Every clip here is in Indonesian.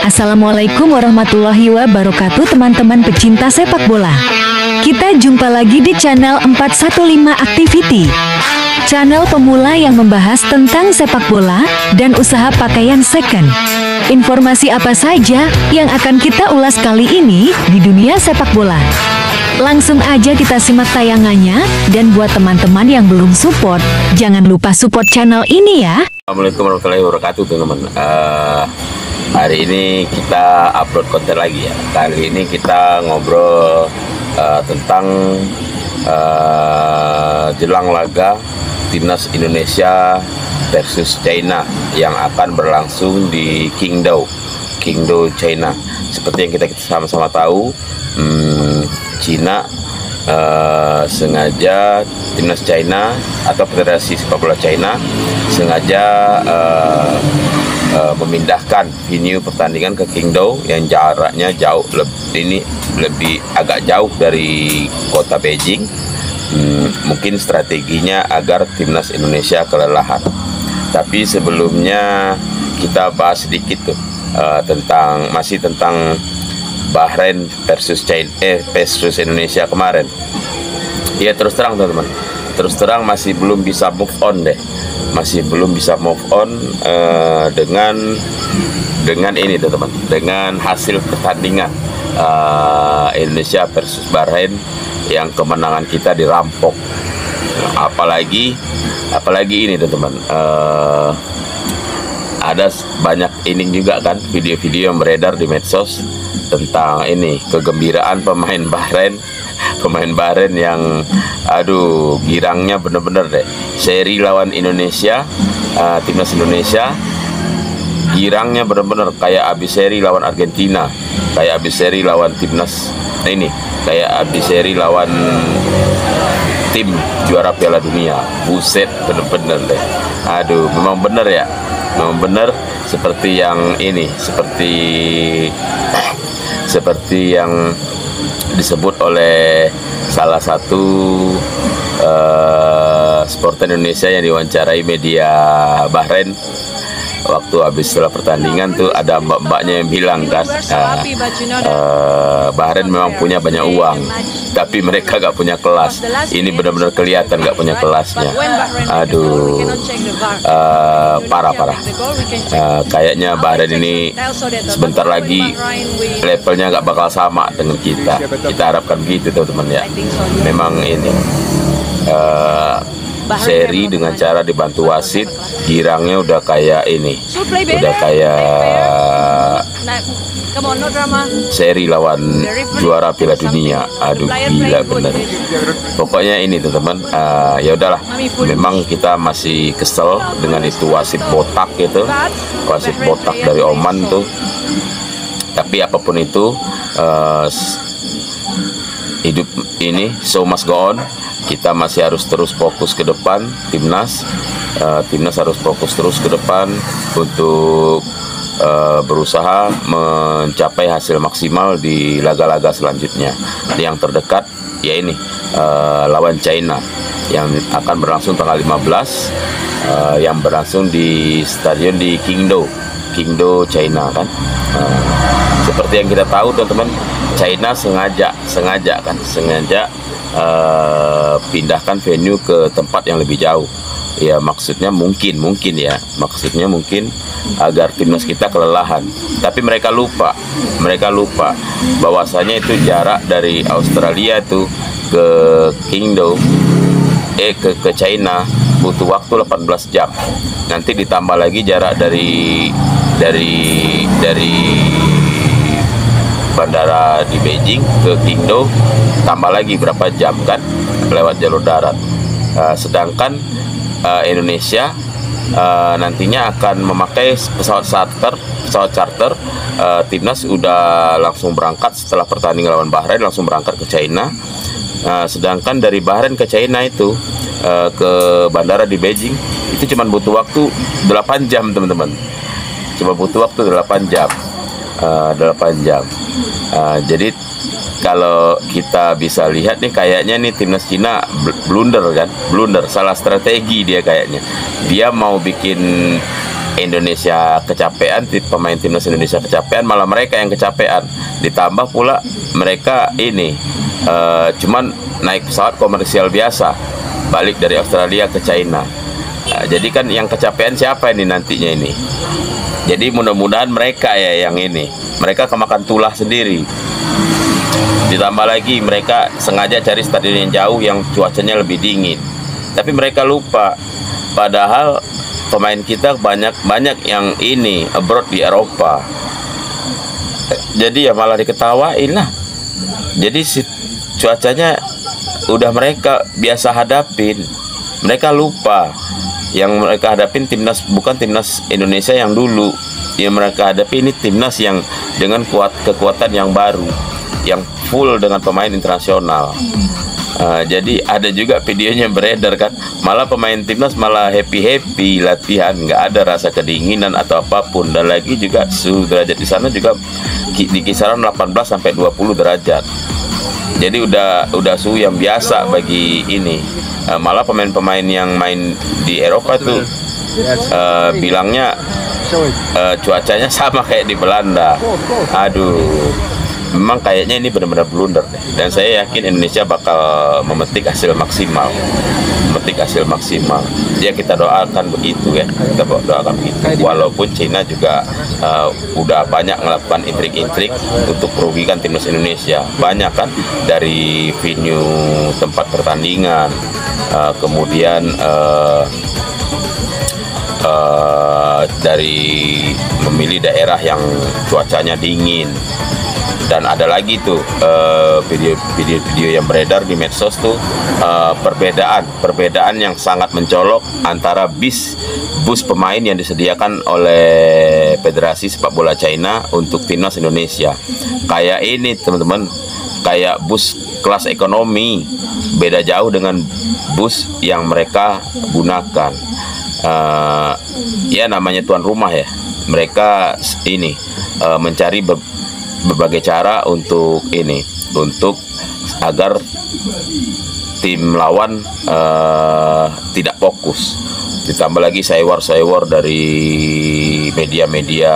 Assalamualaikum warahmatullahi wabarakatuh teman-teman pecinta sepak bola. Kita jumpa lagi di channel 415 Activity. Channel pemula yang membahas tentang sepak bola dan usaha pakaian second. Informasi apa saja yang akan kita ulas kali ini di dunia sepak bola. Langsung aja kita simak tayangannya, dan buat teman-teman yang belum support, jangan lupa support channel ini ya. Assalamualaikum warahmatullahi wabarakatuh teman-teman. Hari ini kita upload konten lagi ya. Kali ini kita ngobrol tentang jelang laga Timnas Indonesia versus China yang akan berlangsung di Qingdao, China. Seperti yang kita sama-sama tahu, Cina sengaja, Timnas China atau Federasi Sepak Bola China sengaja memindahkan venue pertandingan ke Qingdao yang jaraknya jauh, lebih agak jauh dari kota Beijing. Mungkin strateginya agar Timnas Indonesia kelelahan. Tapi sebelumnya kita bahas sedikit tuh tentang Bahrain versus versus Indonesia kemarin. Ya terus terang teman-teman, terus terang masih belum bisa move on deh, masih belum bisa move on dengan ini teman-teman, dengan hasil pertandingan Indonesia versus Bahrain yang kemenangan kita dirampok. Apalagi ini teman-teman, ada banyak ini juga kan video-video yang beredar di medsos tentang ini kegembiraan pemain Bahrain yang girangnya bener-bener deh. Seri lawan Indonesia, Timnas Indonesia, girangnya bener-bener kayak abis seri lawan Argentina, kayak abis seri lawan Timnas kayak abis seri lawan tim juara Piala Dunia. Buset, bener-bener deh. Memang bener ya, memang bener seperti yang seperti yang disebut oleh salah satu supporter Indonesia yang diwawancarai media Bahrain waktu habis setelah pertandingan tuh. Ada mbak-mbaknya yang bilang kan, Bahrain memang punya banyak uang, tapi mereka gak punya kelas. Ini benar-benar kelihatan gak punya kelasnya. Parah. Kayaknya Bahrain ini sebentar lagi levelnya gak bakal sama dengan kita. Kita harapkan begitu teman-teman ya. Memang ini seri dengan cara dibantu wasit, girangnya udah kayak seri lawan juara Piala Dunia. Gila bener. Pokoknya ini teman-teman, ya udahlah. Memang kita masih kesel dengan itu wasit botak gitu, wasit botak dari Oman tuh. Tapi apapun itu, hidup ini show must go on. Kita masih harus terus fokus ke depan. Timnas harus fokus terus ke depan untuk berusaha mencapai hasil maksimal di laga-laga selanjutnya. Yang terdekat ya ini lawan China yang akan berlangsung tanggal 15, yang berlangsung di stadion di Qingdao, China kan. Seperti yang kita tahu teman-teman, China sengaja pindahkan venue ke tempat yang lebih jauh. Ya maksudnya mungkin agar timnas kita kelelahan. Tapi mereka lupa bahwasanya itu jarak dari Australia itu ke Qingdao ke China butuh waktu 18 jam. Nanti ditambah lagi jarak dari bandara di Beijing ke Qingdao, tambah lagi berapa jam kan lewat jalur darat. Sedangkan Indonesia nantinya akan memakai pesawat charter. Timnas udah langsung berangkat setelah pertandingan lawan Bahrain, langsung berangkat ke China. Sedangkan dari Bahrain ke China itu ke bandara di Beijing itu cuma butuh waktu 8 jam teman-teman. Cuma butuh waktu 8 jam. Jadi kalau kita bisa lihat nih, kayaknya nih timnas Cina blunder, salah strategi dia kayaknya. Dia mau bikin Indonesia kecapean, pemain timnas Indonesia kecapean, malah mereka yang kecapean. Ditambah pula mereka ini cuman naik pesawat komersial biasa balik dari Australia ke China. Jadi kan yang kecapean siapa ini nantinya ini? Jadi mudah-mudahan mereka ya yang ini, mereka kemakan tulah sendiri. Ditambah lagi mereka sengaja cari stadion yang jauh yang cuacanya lebih dingin. Tapi mereka lupa, padahal pemain kita banyak yang ini abroad di Eropa. Jadi ya malah diketawain lah. Jadi cuacanya udah mereka biasa hadapin. Mereka lupa yang mereka hadapin timnas, bukan timnas Indonesia yang dulu. Yang mereka hadapi ini timnas yang dengan kekuatan yang baru, yang full dengan pemain internasional. Jadi ada juga videonya beredar kan, malah pemain timnas malah happy latihan, nggak ada rasa kedinginan atau apapun. Dan lagi juga suhu derajat di sana juga di kisaran 18 sampai 20 derajat. Jadi udah suhu yang biasa bagi ini. Malah pemain-pemain yang main di Eropa tuh bilangnya cuacanya sama kayak di Belanda. Aduh, memang kayaknya ini benar-benar blunder deh. Dan saya yakin Indonesia bakal memetik hasil maksimal. Ya kita doakan begitu ya. Kita doakan begitu. Walaupun China juga udah banyak melakukan intrik-intrik untuk merugikan timnas Indonesia. Banyak kan, dari venue tempat pertandingan, kemudian dari memilih daerah yang cuacanya dingin. Dan ada lagi tuh video yang beredar di medsos tuh, perbedaan yang sangat mencolok antara bus pemain yang disediakan oleh Federasi Sepak Bola China untuk timnas Indonesia. Kayak ini teman-teman, kayak bus kelas ekonomi, beda jauh dengan bus yang mereka gunakan. Ya namanya tuan rumah ya, mereka ini mencari berbagai cara untuk ini, untuk agar tim lawan tidak fokus. Ditambah lagi saywar dari media-media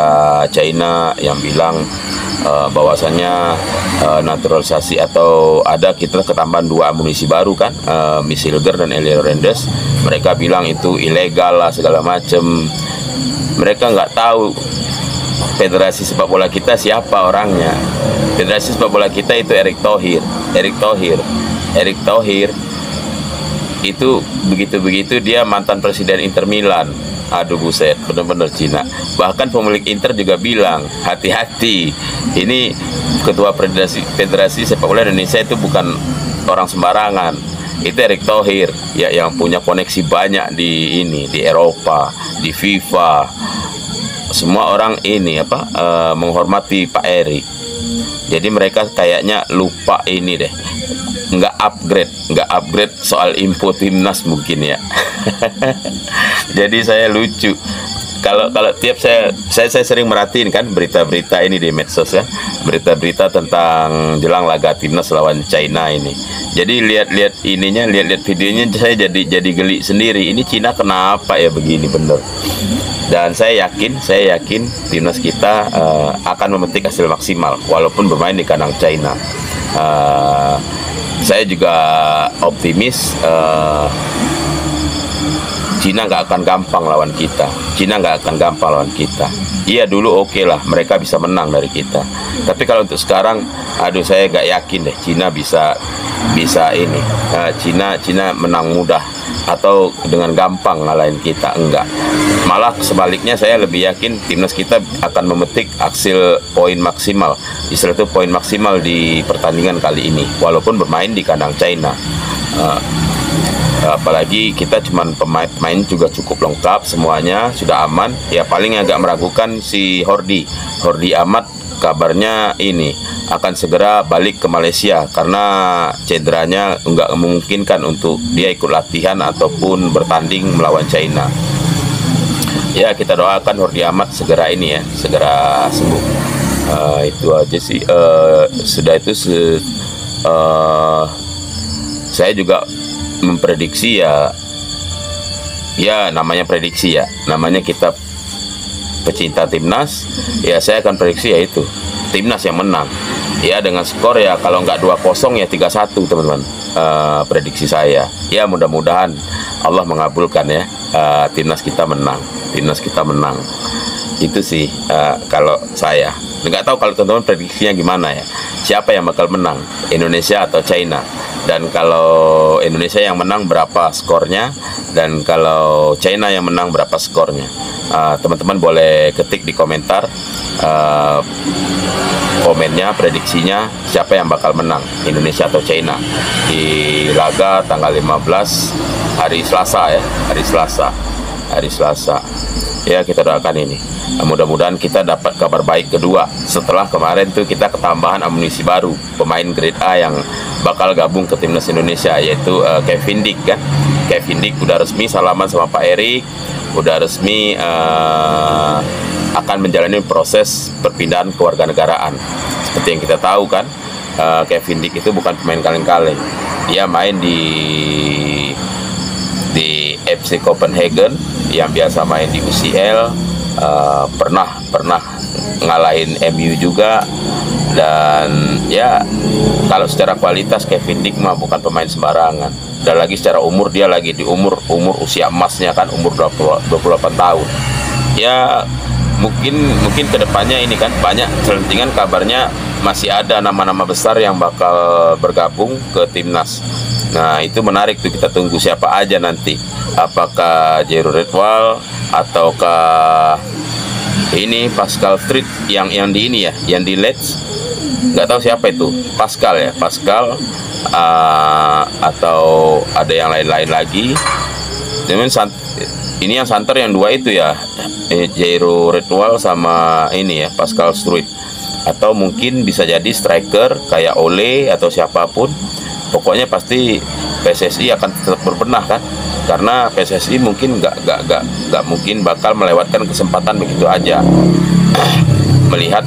China yang bilang bahwasannya naturalisasi atau ada kita ketambahan 2 amunisi baru kan, Misilger dan Elio Rendes. Mereka bilang itu ilegal lah segala macem. Mereka nggak tahu Federasi Sepak Bola kita siapa orangnya. Federasi Sepak Bola kita itu Erick Thohir itu begitu dia mantan presiden Inter Milan. Aduh buset, bener-bener Cina. Bahkan pemilik Inter juga bilang, hati-hati, ini ketua Federasi Sepak Bola Indonesia itu bukan orang sembarangan. Itu Erick Thohir ya, yang punya koneksi banyak di Eropa, di FIFA. Semua orang ini menghormati Pak Erick. Jadi mereka kayaknya lupa ini deh, nggak upgrade soal info timnas mungkin ya. Jadi saya lucu kalau tiap saya sering merhatiin kan berita-berita ini di medsos ya, berita-berita tentang jelang laga timnas lawan China ini. Jadi lihat videonya, saya jadi geli sendiri. Ini Cina kenapa ya begini bener? Dan saya yakin timnas kita akan memetik hasil maksimal walaupun bermain di kandang China. Saya juga optimis Cina nggak akan gampang lawan kita. Iya dulu oke lah, mereka bisa menang dari kita. Tapi kalau untuk sekarang, aduh saya nggak yakin deh Cina bisa ini. Cina menang mudah atau dengan gampang ngalahin kita, enggak. Malah sebaliknya saya lebih yakin timnas kita akan memetik hasil poin maksimal. Istilah itu poin maksimal di pertandingan kali ini, walaupun bermain di kandang China. Apalagi kita cuman pemain juga cukup lengkap, semuanya sudah aman. Ya paling agak meragukan si Hordi Ahmad, kabarnya ini akan segera balik ke Malaysia karena cederanya nggak memungkinkan untuk dia ikut latihan ataupun bertanding melawan China. Ya kita doakan Hordi Ahmad segera ini ya, segera sembuh. Itu aja sih. Sudah itu saya juga memprediksi ya namanya prediksi ya, namanya kita pecinta timnas, ya saya akan prediksi yaitu timnas yang menang. Ya dengan skor ya kalau nggak 2-0 ya 3-1 teman-teman. Prediksi saya. Ya mudah-mudahan Allah mengabulkan ya. Timnas kita menang. Timnas kita menang. Itu sih kalau saya. Nggak tahu kalau teman-teman prediksinya gimana ya. Siapa yang bakal menang? Indonesia atau China? Dan kalau Indonesia yang menang berapa skornya? Dan kalau China yang menang berapa skornya? Teman-teman boleh ketik di komentar komennya, prediksinya siapa yang bakal menang, Indonesia atau China di laga tanggal 15 hari Selasa ya, hari Selasa ya. Kita doakan ini, mudah-mudahan kita dapat kabar baik kedua setelah kemarin tuh kita ketambahan amunisi baru, pemain grade A yang bakal gabung ke timnas Indonesia, yaitu Kevin Dick kan. Kevin Dick udah resmi salaman sama Pak Erik, udah resmi akan menjalani proses perpindahan kewarganegaraan. Seperti yang kita tahu kan, Kevin Dick itu bukan pemain kaleng-kaleng. Dia main di FC Copenhagen yang biasa main di UCL, pernah ngalahin MU juga. Dan ya kalau secara kualitas Kevin Dick mah bukan pemain sembarangan. Dan lagi secara umur dia lagi di umur usia emasnya kan, umur 28 tahun. Ya mungkin kedepannya ini kan banyak selentingan kabarnya masih ada nama-nama besar yang bakal bergabung ke timnas. Nah itu menarik tuh, kita tunggu siapa aja nanti. Apakah Jairo Redwall ataukah ini Pascal Street yang di ini ya, yang di Leeds, nggak tahu siapa itu, Pascal ya, Pascal atau ada yang lain-lain lagi. Ini yang santer yang dua itu ya, Jairo Redwall sama ini ya, Pascal Struit. Atau mungkin bisa jadi striker kayak Ole atau siapapun. Pokoknya pasti PSSI akan tetap berbenah kan, karena PSSI mungkin nggak mungkin bakal melewatkan kesempatan begitu aja. Melihat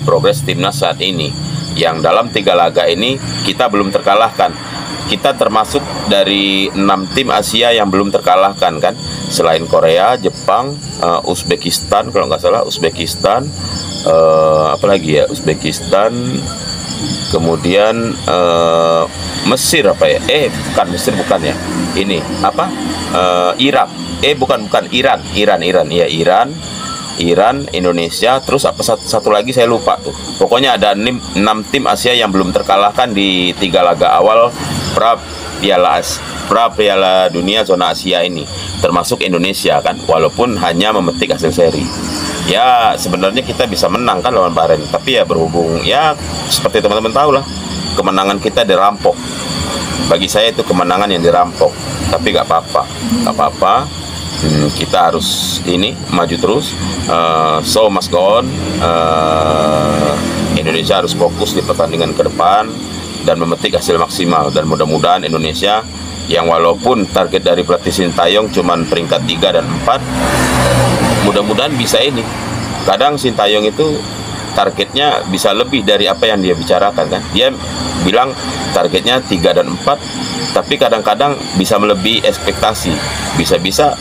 progres timnas saat ini, yang dalam 3 laga ini kita belum terkalahkan. Kita termasuk dari 6 tim Asia yang belum terkalahkan kan, selain Korea, Jepang, Uzbekistan kalau nggak salah, Uzbekistan, apalagi ya, Uzbekistan, kemudian Mesir apa ya? Bukan Mesir, bukan ya. Ini apa? Irak. Bukan Iran ya, Iran, Indonesia, terus apa satu lagi saya lupa tuh. Pokoknya ada 6 tim Asia yang belum terkalahkan di 3 laga awal pra Piala Dunia zona Asia ini, termasuk Indonesia kan, walaupun hanya memetik hasil seri. Ya sebenarnya kita bisa menang kan lawan Bahrain, tapi ya berhubung ya seperti teman-teman tahu lah, kemenangan kita dirampok. Bagi saya itu kemenangan yang dirampok, tapi nggak apa-apa. Kita harus ini maju terus, so must go on. Indonesia harus fokus di pertandingan ke depan dan memetik hasil maksimal, dan mudah-mudahan Indonesia yang walaupun target dari pelatih Sintayong cuman peringkat 3 dan 4, mudah-mudahan bisa ini. Kadang Sintayong itu targetnya bisa lebih dari apa yang dia bicarakan kan. Dia bilang targetnya 3 dan 4, tapi kadang-kadang bisa melebihi ekspektasi. Bisa-bisa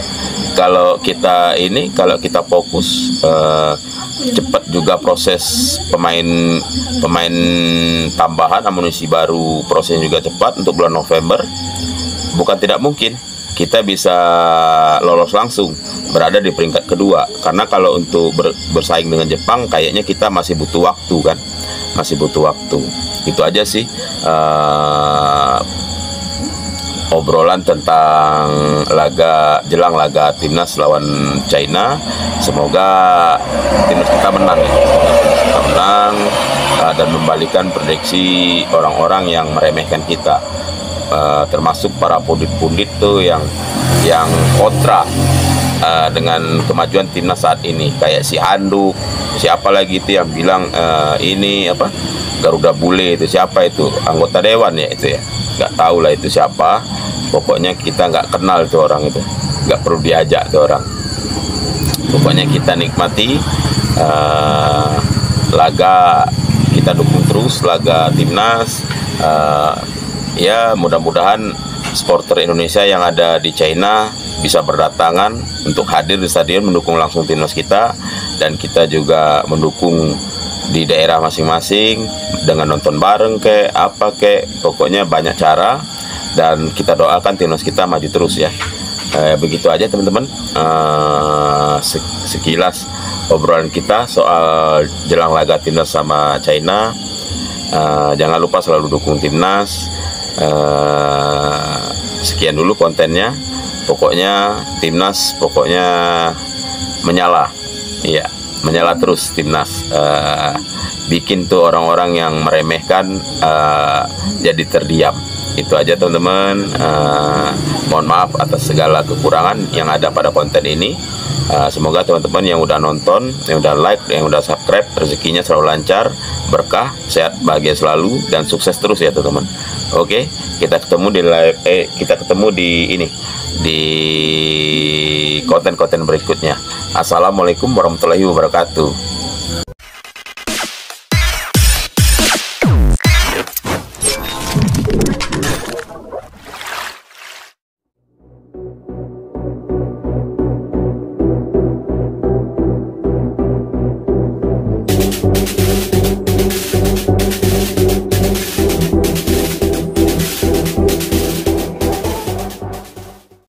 kalau kita fokus, cepat juga proses pemain tambahan, amunisi baru, prosesnya juga cepat untuk bulan November. Bukan tidak mungkin kita bisa lolos langsung, berada di peringkat kedua. Karena kalau untuk bersaing dengan Jepang, kayaknya kita masih butuh waktu kan, Itu aja sih obrolan tentang jelang laga timnas lawan China. Semoga timnas kita menang ya. Dan membalikan prediksi orang-orang yang meremehkan kita, termasuk para pundit-pundit tuh yang kontra dengan kemajuan timnas saat ini, kayak si Handuk, siapa lagi itu yang bilang ini apa, Garuda Bule itu siapa itu, anggota dewan ya itu ya, nggak tahu lah itu siapa. Pokoknya kita nggak kenal itu orang, itu nggak perlu diajak tuh orang. Pokoknya kita nikmati laga, kita dukung terus laga timnas. Ya mudah-mudahan supporter Indonesia yang ada di China bisa berdatangan untuk hadir di stadion mendukung langsung timnas kita, dan kita juga mendukung di daerah masing-masing dengan nonton bareng pokoknya banyak cara, dan kita doakan timnas kita maju terus ya. Begitu aja teman-teman, sekilas obrolan kita soal jelang laga timnas sama China. Jangan lupa selalu dukung timnas. Sekian dulu kontennya. Pokoknya timnas menyala, iya, menyala terus timnas. Bikin tuh orang-orang yang meremehkan jadi terdiam. Itu aja teman-teman. Mohon maaf atas segala kekurangan yang ada pada konten ini. Semoga teman-teman yang udah nonton, yang udah like, yang udah subscribe, rezekinya selalu lancar, berkah, sehat, bahagia selalu, dan sukses terus ya teman-teman. Oke, kita ketemu di live, kita ketemu di konten-konten berikutnya. Assalamualaikum warahmatullahi wabarakatuh.